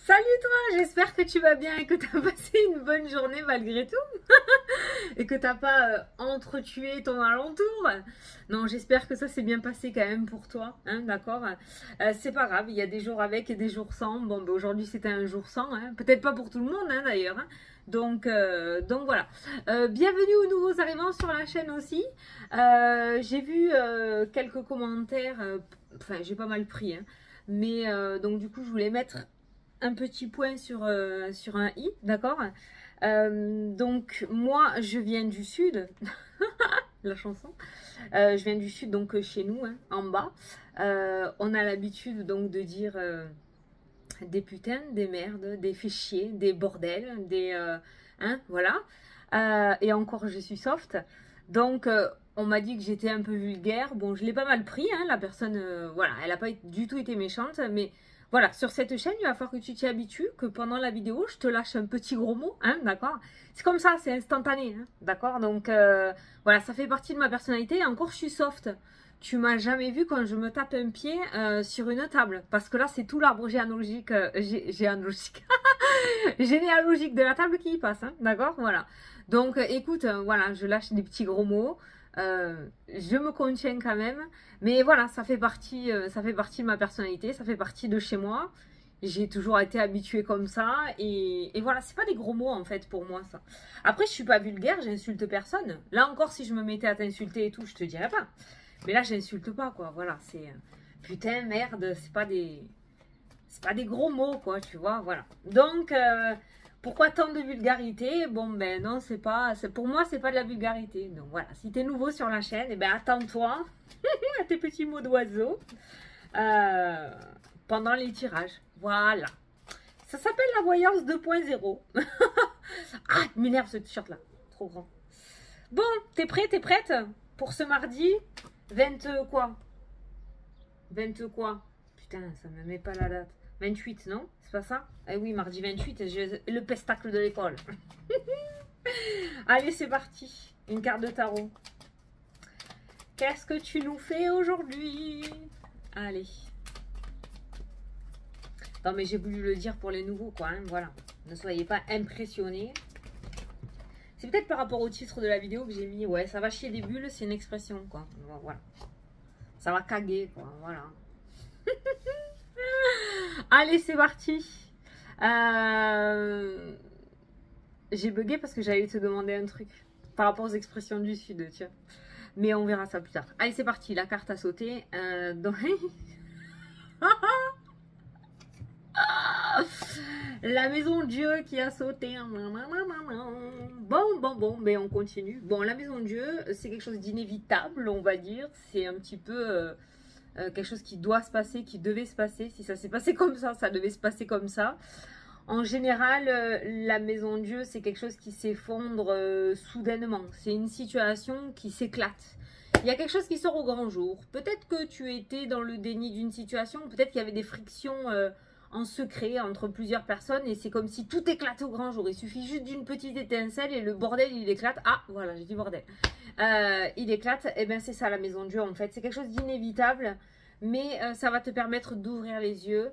Salut toi, j'espère que tu vas bien et que tu as passé une bonne journée malgré tout et que tu n'as pas entretué ton alentour. Non, j'espère que ça s'est bien passé quand même pour toi, hein, d'accord. C'est pas grave, il y a des jours avec et des jours sans. Bon, ben, aujourd'hui c'était un jour sans, hein. Peut-être pas pour tout le monde hein, d'ailleurs. Hein. Donc voilà. Bienvenue aux nouveaux arrivants sur la chaîne aussi. J'ai vu quelques commentaires, enfin j'ai pas mal pris, hein. Mais donc du coup je voulais mettre un petit point sur un i, d'accord. Donc moi je viens du sud, la chanson. Je viens du sud, donc chez nous, hein, en bas. On a l'habitude donc de dire des putains, des merdes, des fais chier, des bordels, des... hein, voilà. Et encore je suis soft. Donc on m'a dit que j'étais un peu vulgaire. Bon, je l'ai pas mal pris, hein, la personne, voilà, elle n'a pas du tout été méchante, mais... Voilà, sur cette chaîne, il va falloir que tu t'y habitues, que pendant la vidéo, je te lâche un petit gros mot, hein, d'accord. C'est comme ça, c'est instantané, hein, d'accord. Donc, voilà, ça fait partie de ma personnalité. Et encore, je suis soft. Tu m'as jamais vu quand je me tape un pied sur une table. Parce que là, c'est tout l'arbre généalogique, généalogique de la table qui y passe, hein, d'accord, voilà. Donc, écoute, voilà, je lâche des petits gros mots. Je me contiens quand même, mais voilà, ça fait partie de ma personnalité, ça fait partie de chez moi. J'ai toujours été habituée comme ça, et voilà, c'est pas des gros mots en fait pour moi ça. Après, je suis pas vulgaire, j'insulte personne. Là encore, si je me mettais à t'insulter et tout, je te dirais pas. Mais là, j'insulte pas quoi. Voilà, c'est putain, merde, c'est pas des gros mots quoi, tu vois. Voilà. Donc pourquoi tant de vulgarité? Bon ben non, pour moi c'est pas de la vulgarité. Donc voilà, si t'es nouveau sur la chaîne, et ben attends-toi à tes petits mots d'oiseau pendant les tirages. Voilà. Ça s'appelle la voyance 2.0. Ah, il m'énerve ce t-shirt là, trop grand. Bon, t'es prêt, t'es prête pour ce mardi 20 quoi? 20 quoi? Putain, ça me met pas la date. 28, non? C'est pas ça? Eh oui, mardi 28, le pestacle de l'école. Allez, c'est parti. Une carte de tarot. Qu'est-ce que tu nous fais aujourd'hui? Allez. Non, mais j'ai voulu le dire pour les nouveaux, quoi. Hein, voilà. Ne soyez pas impressionnés. C'est peut-être par rapport au titre de la vidéo que j'ai mis. Ouais, ça va chier des bulles, c'est une expression, quoi. Voilà. Ça va caguer, quoi. Voilà. Allez, c'est parti. J'ai bugué parce que j'allais te demander un truc par rapport aux expressions du Sud, tiens. Mais on verra ça plus tard. Allez, c'est parti. La carte a sauté. La maison de Dieu qui a sauté. Bon, mais on continue. Bon, la maison de Dieu, c'est quelque chose d'inévitable, on va dire. C'est un petit peu... quelque chose qui doit se passer, qui devait se passer. Si ça s'est passé comme ça devait se passer comme ça. En général, la maison de Dieu, c'est quelque chose qui s'effondre soudainement. C'est une situation qui s'éclate. Il y a quelque chose qui sort au grand jour. Peut-être que tu étais dans le déni d'une situation. Peut-être qu'il y avait des frictions en secret entre plusieurs personnes. Et c'est comme si tout éclatait au grand jour. Il suffit juste d'une petite étincelle et le bordel, il éclate. Ah, voilà, j'ai dit bordel. Il éclate. Et bien, c'est ça la maison de Dieu, en fait. C'est quelque chose d'inévitable. Mais ça va te permettre d'ouvrir les yeux.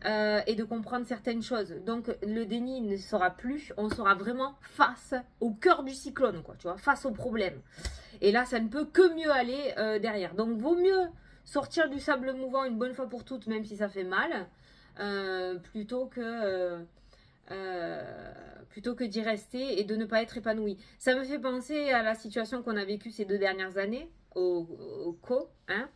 Et de comprendre certaines choses. Donc le déni ne sera plus, on sera vraiment face au cœur du cyclone, quoi, tu vois, face au problème. Et là, ça ne peut que mieux aller derrière. Donc vaut mieux sortir du sable mouvant une bonne fois pour toutes, même si ça fait mal, plutôt que d'y rester et de ne pas être épanoui. Ça me fait penser à la situation qu'on a vécue ces 2 dernières années au co, hein.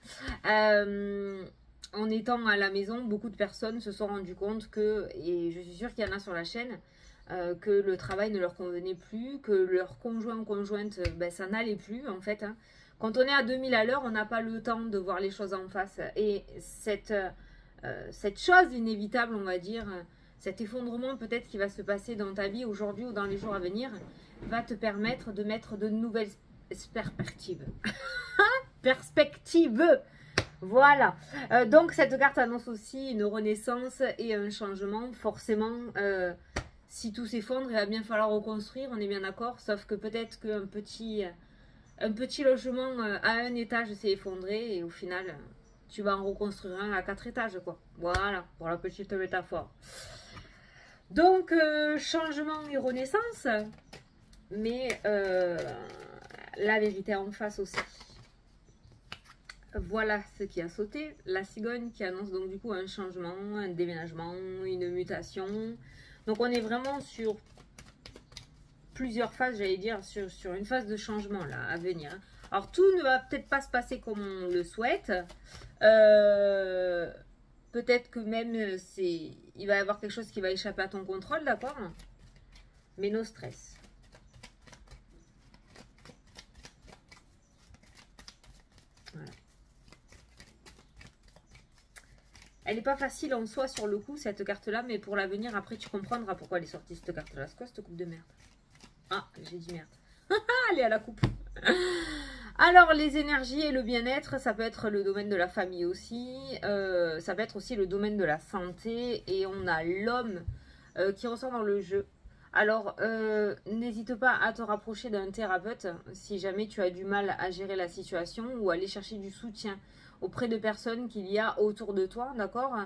En étant à la maison, beaucoup de personnes se sont rendues compte que, et je suis sûre qu'il y en a sur la chaîne, que le travail ne leur convenait plus, que leur conjoint ou conjointe, ben, ça n'allait plus en fait. Hein. Quand on est à 2000 à l'heure, on n'a pas le temps de voir les choses en face. Et cette chose inévitable, on va dire, cet effondrement peut-être qui va se passer dans ta vie aujourd'hui ou dans les jours à venir, va te permettre de mettre de nouvelles perspectives. Perspectives. Voilà, donc cette carte annonce aussi une renaissance et un changement. Forcément, si tout s'effondre, il va bien falloir reconstruire, on est bien d'accord. Sauf que peut-être qu'un petit logement à 1 étage s'est effondré et au final, tu vas en reconstruire un à 4 étages, quoi. Voilà, pour la petite métaphore. Donc, changement et renaissance, mais la vérité en face aussi. Voilà ce qui a sauté. La cigogne qui annonce donc du coup un changement, un déménagement, une mutation. Donc, on est vraiment sur plusieurs phases, j'allais dire, sur une phase de changement là à venir. Alors, tout ne va peut-être pas se passer comme on le souhaite. Peut-être que même il va y avoir quelque chose qui va échapper à ton contrôle, d'accord? Mais no stress. Voilà. Elle n'est pas facile en soi sur le coup, cette carte-là, mais pour l'avenir, après, tu comprendras pourquoi elle est sortie, cette carte-là. C'est quoi cette coupe de merde? Ah, j'ai dit merde. Elle est à la coupe. Alors, les énergies et le bien-être, ça peut être le domaine de la famille aussi. Ça peut être aussi le domaine de la santé. Et on a l'homme qui ressort dans le jeu. Alors, n'hésite pas à te rapprocher d'un thérapeute si jamais tu as du mal à gérer la situation ou aller chercher du soutien auprès de personnes qu'il y a autour de toi, d'accord?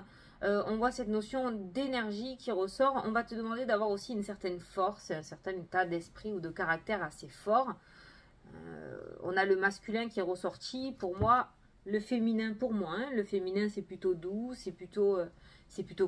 On voit cette notion d'énergie qui ressort. On va te demander d'avoir aussi une certaine force, un certain état d'esprit ou de caractère assez fort. On a le masculin qui est ressorti. Pour moi, le féminin pour moi. Hein. Le féminin, c'est plutôt doux, c'est plutôt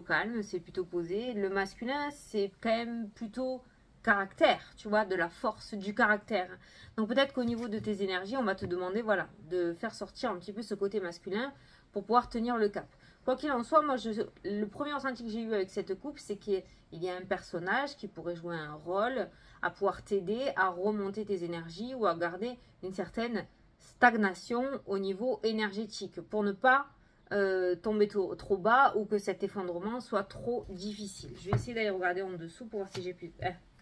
calme, c'est plutôt posé. Le masculin, c'est quand même plutôt caractère, tu vois, de la force du caractère. Donc peut-être qu'au niveau de tes énergies, on va te demander, voilà, de faire sortir un petit peu ce côté masculin pour pouvoir tenir le cap. Quoi qu'il en soit, moi, le premier ressenti que j'ai eu avec cette coupe, c'est qu'il y a un personnage qui pourrait jouer un rôle à pouvoir t'aider à remonter tes énergies ou à garder une certaine stagnation au niveau énergétique pour ne pas tomber trop bas ou que cet effondrement soit trop difficile. Je vais essayer d'aller regarder en dessous pour voir si j'ai pu...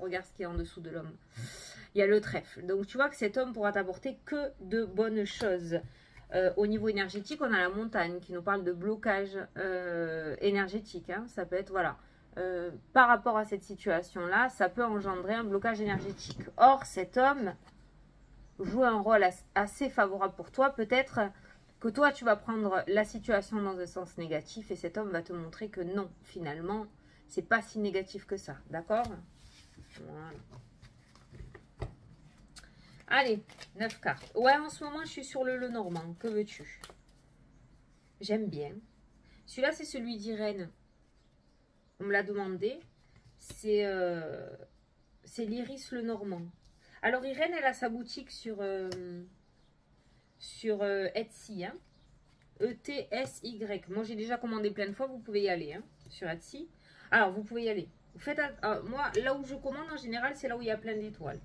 regarde ce qu'il y a en dessous de l'homme. Il y a le trèfle. Donc tu vois que cet homme pourra t'apporter que de bonnes choses. Au niveau énergétique, on a la montagne qui nous parle de blocage énergétique. Hein. Ça peut être, voilà, par rapport à cette situation-là, ça peut engendrer un blocage énergétique. Or, cet homme joue un rôle assez favorable pour toi. Peut-être que toi, tu vas prendre la situation dans un sens négatif et cet homme va te montrer que non, finalement, c'est pas si négatif que ça. D'accord? Voilà. Allez, 9 cartes. Ouais, en ce moment, je suis sur le Lenormand. Que veux-tu? J'aime bien. Celui-là, c'est celui d'Irène. On me l'a demandé. C'est l'Iris Lenormand. Alors, Irène, elle a sa boutique sur Etsy. Hein. E-T-S-Y. Moi, j'ai déjà commandé plein de fois. Vous pouvez y aller hein, sur Etsy. Alors, vous pouvez y aller. Vous faites, moi, là où je commande, en général, c'est là où il y a plein d'étoiles.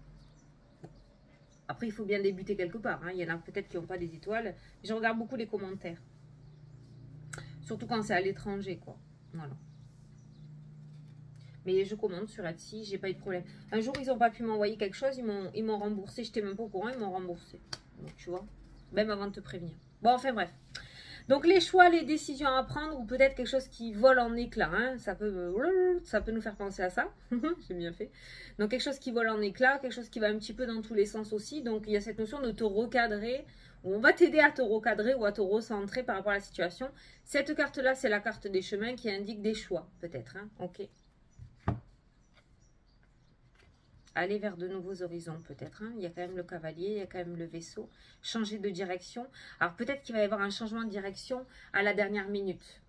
Après, il faut bien débuter quelque part. Hein. Il y en a peut-être qui n'ont pas des étoiles. Je regarde beaucoup les commentaires. Surtout quand c'est à l'étranger, quoi. Voilà. Mais je commande sur Etsy, j'ai pas eu de problème. Un jour, ils n'ont pas pu m'envoyer quelque chose, ils m'ont remboursé. J'étais même pas au courant, ils m'ont remboursé. Donc, tu vois, même avant de te prévenir. Bon, enfin, bref. Donc, les choix, les décisions à prendre, ou peut-être quelque chose qui vole en éclats. Hein, ça peut nous faire penser à ça. J'ai bien fait. Donc, quelque chose qui vole en éclats, quelque chose qui va un petit peu dans tous les sens aussi. Donc, il y a cette notion de te recadrer. Où on va t'aider à te recadrer ou à te recentrer par rapport à la situation. Cette carte-là, c'est la carte des chemins qui indique des choix, peut-être. Hein, ok. Aller vers de nouveaux horizons peut-être. Hein. Il y a quand même le cavalier, il y a quand même le vaisseau. Changer de direction. Alors peut-être qu'il va y avoir un changement de direction à la dernière minute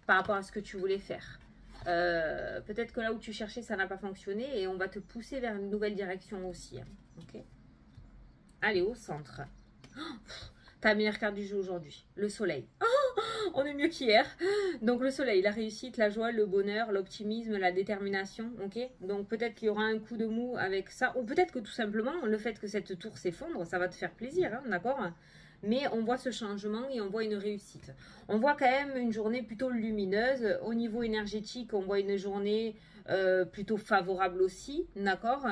par rapport à ce que tu voulais faire. Peut-être que là où tu cherchais, ça n'a pas fonctionné et on va te pousser vers une nouvelle direction aussi. Hein. Okay. Allez, au centre. Oh, ta meilleure carte du jeu aujourd'hui, le soleil. Oh, on est mieux qu'hier. Donc le soleil, la réussite, la joie, le bonheur, l'optimisme, la détermination. Ok. Donc peut-être qu'il y aura un coup de mou avec ça. Ou peut-être que tout simplement, le fait que cette tour s'effondre, ça va te faire plaisir. Hein, d'accord? Mais on voit ce changement et on voit une réussite. On voit quand même une journée plutôt lumineuse. Au niveau énergétique, on voit une journée plutôt favorable aussi. D'accord?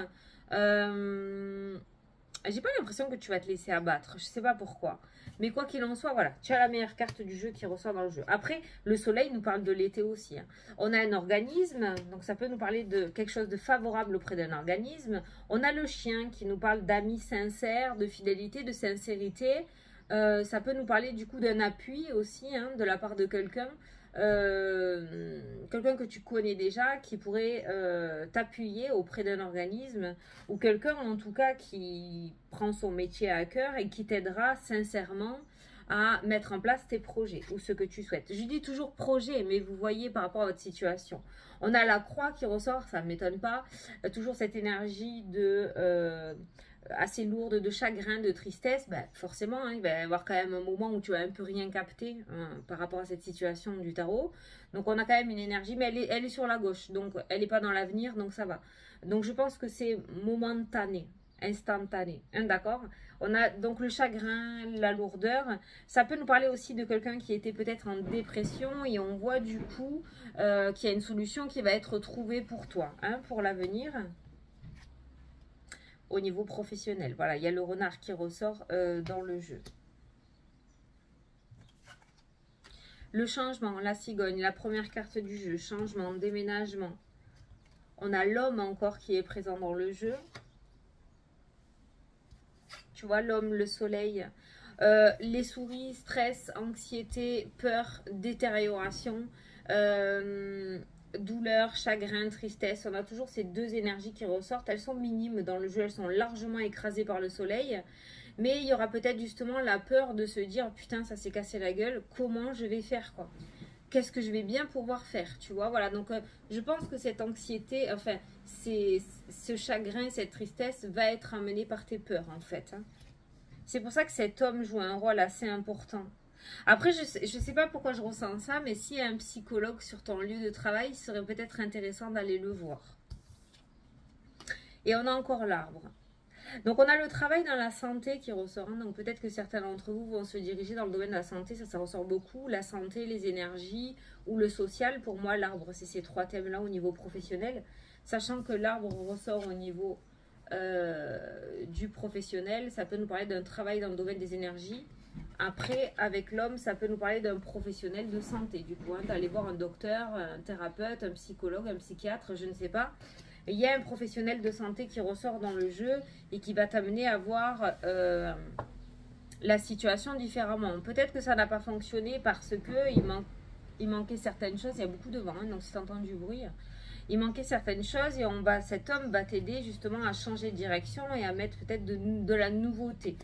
J'ai pas l'impression que tu vas te laisser abattre. Je sais pas pourquoi. Mais quoi qu'il en soit, voilà. Tu as la meilleure carte du jeu qui ressort dans le jeu. Après, le soleil nous parle de l'été aussi. Hein. On a un organisme. Donc, ça peut nous parler de quelque chose de favorable auprès d'un organisme. On a le chien qui nous parle d'amis sincères, de fidélité, de sincérité. Ça peut nous parler du coup d'un appui aussi, hein, de la part de quelqu'un. quelqu'un que tu connais déjà qui pourrait t'appuyer auprès d'un organisme ou quelqu'un en tout cas qui prend son métier à cœur et qui t'aidera sincèrement à mettre en place tes projets ou ce que tu souhaites. Je dis toujours projet, mais vous voyez par rapport à votre situation. On a la croix qui ressort, ça ne m'étonne pas. Toujours cette énergie assez lourde de chagrin, de tristesse. Ben, forcément, hein, il va y avoir quand même un moment où tu vas un peu rien capter hein, par rapport à cette situation du tarot. Donc on a quand même une énergie, mais elle est sur la gauche. Donc elle n'est pas dans l'avenir, donc ça va. Donc je pense que c'est momentané, instantané. Hein, d'accord? On a donc le chagrin, la lourdeur. Ça peut nous parler aussi de quelqu'un qui était peut-être en dépression et on voit du coup qu'il y a une solution qui va être trouvée pour toi, hein, pour l'avenir. Au niveau professionnel, voilà, il y a le renard qui ressort dans le jeu. Le changement, la cigogne, la première carte du jeu, changement, déménagement. On a l'homme encore qui est présent dans le jeu. Tu vois, l'homme, le soleil, les souris, stress, anxiété, peur, détérioration, douleur, chagrin, tristesse. On a toujours ces deux énergies qui ressortent. Elles sont minimes dans le jeu, elles sont largement écrasées par le soleil. Mais il y aura peut-être justement la peur de se dire, putain, ça s'est cassé la gueule, comment je vais faire quoi? Qu'est-ce que je vais bien pouvoir faire, tu vois? Voilà, donc je pense que cette anxiété, enfin, ce chagrin, cette tristesse va être amené par tes peurs, en fait. Hein. C'est pour ça que cet homme joue un rôle assez important. Après, je sais pas pourquoi je ressens ça, mais s'il y a un psychologue sur ton lieu de travail, il serait peut-être intéressant d'aller le voir. Et on a encore l'arbre. Donc on a le travail dans la santé qui ressort, hein. Donc peut-être que certains d'entre vous vont se diriger dans le domaine de la santé, ça ressort beaucoup, la santé, les énergies ou le social. Pour moi l'arbre c'est ces trois thèmes-là au niveau professionnel, sachant que l'arbre ressort au niveau du professionnel, ça peut nous parler d'un travail dans le domaine des énergies. Après avec l'homme ça peut nous parler d'un professionnel de santé, du coup hein, d'aller voir un docteur, un thérapeute, un psychologue, un psychiatre, je ne sais pas. Il y a un professionnel de santé qui ressort dans le jeu et qui va t'amener à voir la situation différemment. Peut-être que ça n'a pas fonctionné parce que il manquait certaines choses. Il y a beaucoup de vent, hein, donc si tu entends du bruit, il manquait certaines choses et cet homme va t'aider justement à changer de direction et à mettre peut-être de la nouveauté.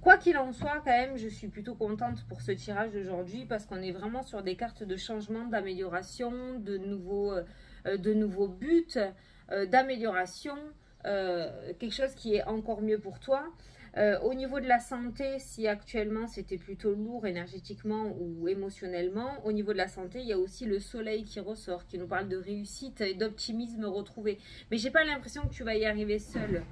Quoi qu'il en soit, quand même, je suis plutôt contente pour ce tirage d'aujourd'hui parce qu'on est vraiment sur des cartes de changement, d'amélioration, de nouveaux buts, d'amélioration, quelque chose qui est encore mieux pour toi. Au niveau de la santé, si actuellement c'était plutôt lourd énergétiquement ou émotionnellement, au niveau de la santé, il y a aussi le soleil qui ressort, qui nous parle de réussite et d'optimisme retrouvé. Mais j'ai pas l'impression que tu vas y arriver seul.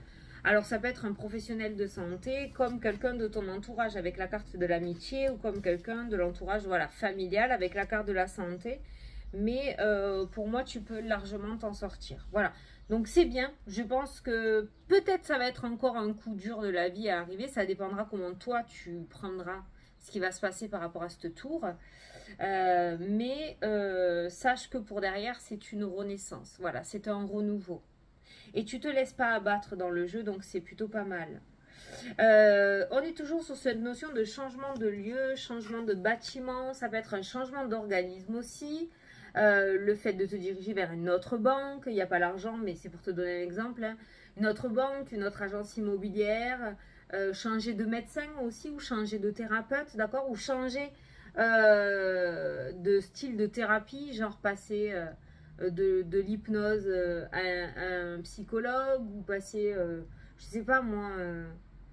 Alors ça peut être un professionnel de santé, comme quelqu'un de ton entourage avec la carte de l'amitié, ou comme quelqu'un de l'entourage voilà, familial avec la carte de la santé. Mais pour moi, tu peux largement t'en sortir. Voilà. Donc c'est bien. Je pense que peut-être ça va être encore un coup dur de la vie à arriver. Ça dépendra comment toi, tu prendras ce qui va se passer par rapport à ce tour. Mais sache que pour derrière, c'est une renaissance. Voilà, c'est un renouveau. Et tu te laisses pas abattre dans le jeu, donc c'est plutôt pas mal. On est toujours sur cette notion de changement de lieu, changement de bâtiment. Ça peut être un changement d'organisme aussi. Le fait de te diriger vers une autre banque, il n'y a pas l'argent, mais c'est pour te donner un exemple, hein. Une autre banque, une autre agence immobilière, changer de médecin aussi, ou changer de thérapeute, d'accord, ou changer de style de thérapie, genre passer de l'hypnose à un psychologue, ou passer, je sais pas moi,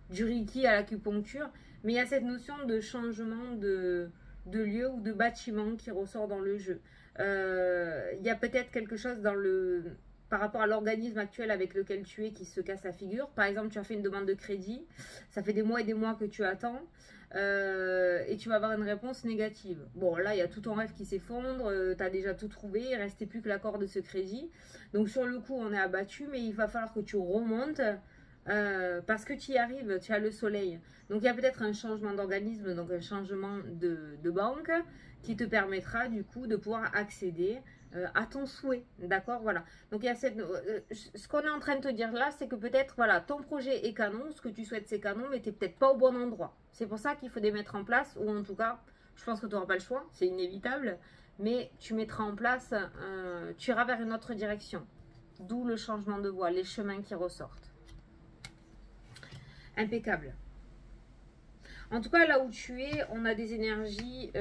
du Reiki à l'acupuncture, mais il y a cette notion de changement de lieu ou de bâtiment qui ressort dans le jeu. Il y a peut-être quelque chose par rapport à l'organisme actuel avec lequel tu es qui se casse la figure. Par exemple, tu as fait une demande de crédit, ça fait des mois et des mois que tu attends et tu vas avoir une réponse négative. Bon, là, il y a tout ton rêve qui s'effondre, tu as déjà tout trouvé, il ne restait plus que l'accord de ce crédit. Donc, sur le coup, on est abattu, mais il va falloir que tu remontes parce que tu y arrives, tu as le soleil. Donc, il y a peut-être un changement d'organisme, donc un changement de banque qui te permettra du coup de pouvoir accéder à ton souhait, d'accord, voilà. Donc il y a ce qu'on est en train de te dire là, c'est que peut-être, voilà, ton projet est canon, ce que tu souhaites c'est canon, mais tu n'es peut-être pas au bon endroit. C'est pour ça qu'il faut les mettre en place, ou en tout cas, je pense que tu n'auras pas le choix, c'est inévitable, mais tu mettras en place, tu iras vers une autre direction. D'où le changement de voie, les chemins qui ressortent. Impeccable. En tout cas, là où tu es, on a des énergies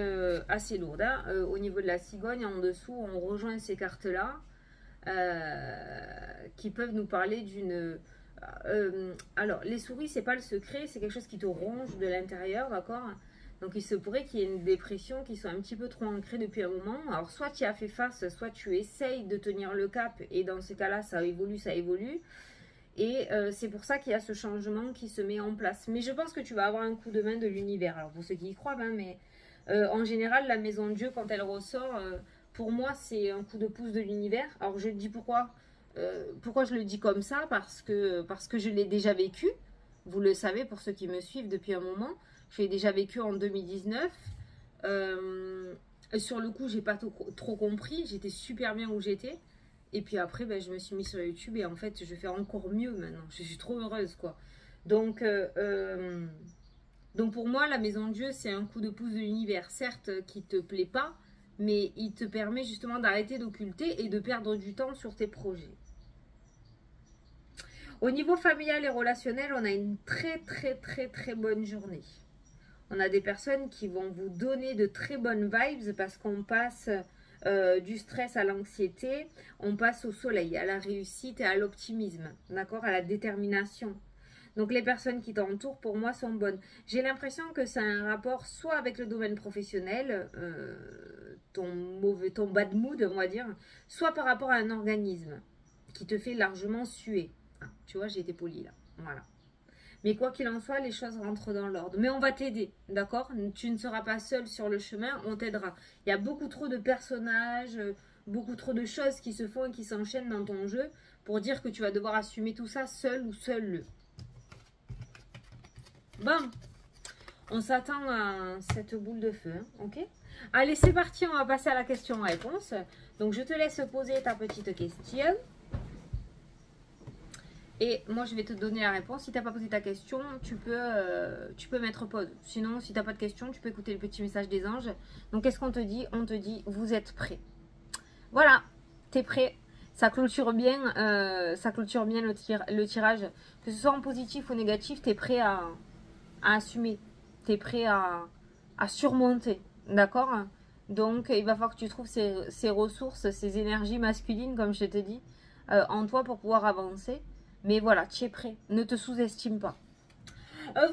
assez lourdes. Hein. Au niveau de la cigogne, en dessous, on rejoint ces cartes-là qui peuvent nous parler d'une... alors, les souris, c'est pas le secret, c'est quelque chose qui te ronge de l'intérieur, d'accord? Donc, il se pourrait qu'il y ait une dépression qui soit un petit peu trop ancrée depuis un moment. Alors, soit tu y as fait face, soit tu essayes de tenir le cap et dans ces cas-là, ça évolue, ça évolue. Et c'est pour ça qu'il y a ce changement qui se met en place. Mais je pense que tu vas avoir un coup de main de l'univers. Alors, pour ceux qui y croient, hein, mais en général, la maison de Dieu, quand elle ressort, pour moi, c'est un coup de pouce de l'univers. Alors, je dis pourquoi. Pourquoi je le dis comme ça? Parce que je l'ai déjà vécu. Vous le savez, pour ceux qui me suivent depuis un moment. Je l'ai déjà vécu en 2019. Sur le coup, j'ai pas trop compris. J'étais super bien où j'étais. Et puis après, ben, je me suis mis sur YouTube et en fait, je fais encore mieux maintenant. Je suis trop heureuse, quoi. Donc pour moi, la maison de Dieu, c'est un coup de pouce de l'univers. Certes, qui te plaît pas, mais il te permet justement d'arrêter d'occulter et de perdre du temps sur tes projets. Au niveau familial et relationnel, on a une très bonne journée. On a des personnes qui vont vous donner de très bonnes vibes parce qu'on passe du stress à l'anxiété, on passe au soleil, à la réussite et à l'optimisme, d'accord, à la détermination. Donc les personnes qui t'entourent pour moi sont bonnes. J'ai l'impression que ça a un rapport soit avec le domaine professionnel, ton bad mood on va dire, soit par rapport à un organisme qui te fait largement suer. Ah, tu vois, j'ai été polie là, voilà. Mais quoi qu'il en soit, les choses rentrent dans l'ordre. Mais on va t'aider, d'accord? Tu ne seras pas seul sur le chemin, on t'aidera. Il y a beaucoup trop de personnages, beaucoup trop de choses qui se font et qui s'enchaînent dans ton jeu pour dire que tu vas devoir assumer tout ça seul ou seul. Bon, on s'attend à cette boule de feu, hein, ok? Allez, c'est parti, on va passer à la question-réponse. Donc, je te laisse poser ta petite question. Et moi, je vais te donner la réponse. Si tu n'as pas posé ta question, tu peux mettre pause. Sinon, si tu n'as pas de question, tu peux écouter le petit message des anges. Donc, qu'est-ce qu'on te dit? On te dit, vous êtes prêts. Voilà, tu es prêt. Ça clôture bien, le tirage. Que ce soit en positif ou négatif, tu es prêt à assumer. Tu es prêt à surmonter. D'accord? Donc, il va falloir que tu trouves ces ressources, ces énergies masculines, comme je te dis, en toi pour pouvoir avancer. Mais voilà, tu es prêt. Ne te sous-estime pas. Voilà.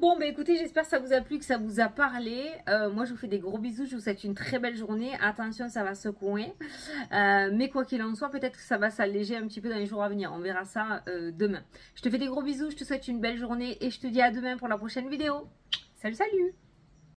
Bon, bah écoutez, j'espère que ça vous a plu, que ça vous a parlé. Moi, je vous fais des gros bisous. Je vous souhaite une très belle journée. Attention, ça va secouer. Mais quoi qu'il en soit, peut-être que ça va s'alléger un petit peu dans les jours à venir. On verra ça demain. Je te fais des gros bisous. Je te souhaite une belle journée. Et je te dis à demain pour la prochaine vidéo. Salut, salut!